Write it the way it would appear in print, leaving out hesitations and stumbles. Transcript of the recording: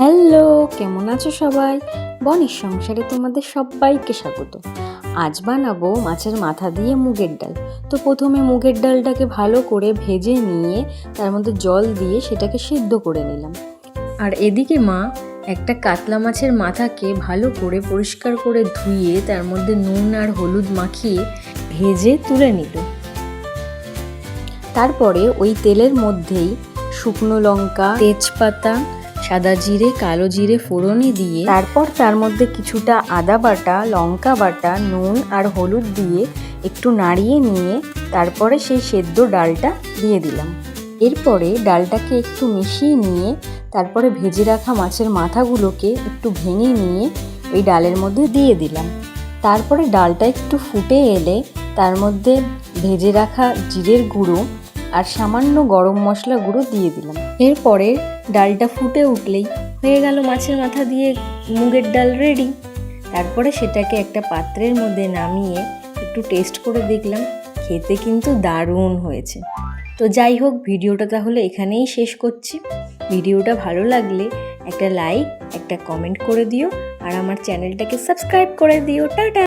Hello, কেমন আছো সবাই? বনির সংসারে তোমাদের সবাইকে স্বাগত। আজ বানাবো মাছের মাথা দিয়ে মুগের ডাল। তো প্রথমে মুগের ডালটাকে ভালো করে ভেজে নিয়ে তার মধ্যে জল দিয়ে সেটাকে সিদ্ধ করে নিলাম। আর এদিকে মা একটা কাতলা মাছের মাথাকে ভালো করে পরিষ্কার করে ধুয়ে তার মধ্যে নুন আর হলুদ মাখিয়ে ভেজে তুলে নিল। তারপরে ওই তেলের মধ্যেই শুকনো লঙ্কা, তেজপাতা, সাদা জিরে, কালো জিরে ফোড়নে দিয়ে তারপর তার মধ্যে কিছুটা আদা বাটা, লঙ্কা বাটা, নুন আর হলুদ দিয়ে একটু নাড়িয়ে নিয়ে তারপরে সেই সেদ্ধ ডালটা দিয়ে দিলাম। এরপরে ডালটাকে একটু মিশিয়ে নিয়ে তারপরে ভেজে রাখা মাছের মাথাগুলোকে একটু ভেঙে নিয়ে ওই ডালের মধ্যে দিয়ে দিলাম। তারপরে ডালটা একটু ফুটে এলে তার মধ্যে ভেজে রাখা জিরের গুঁড়ো আর সামান্য গরম মশলা গুঁড়ো দিয়ে দিলাম। এরপরে ডালটা ফুটে উঠলেই হয়ে গেল মাছের মাথা দিয়ে মুগের ডাল রেডি। তারপরে সেটাকে একটা পাত্রের মধ্যে নামিয়ে একটু টেস্ট করে দেখলাম, খেতে কিন্তু দারুণ হয়েছে। তো যাই হোক, ভিডিওটা তাহলে এখানেই শেষ করছি। ভিডিওটা ভালো লাগলে একটা লাইক, একটা কমেন্ট করে দিও আর আমার চ্যানেলটাকে সাবস্ক্রাইব করে দিও। টাটা।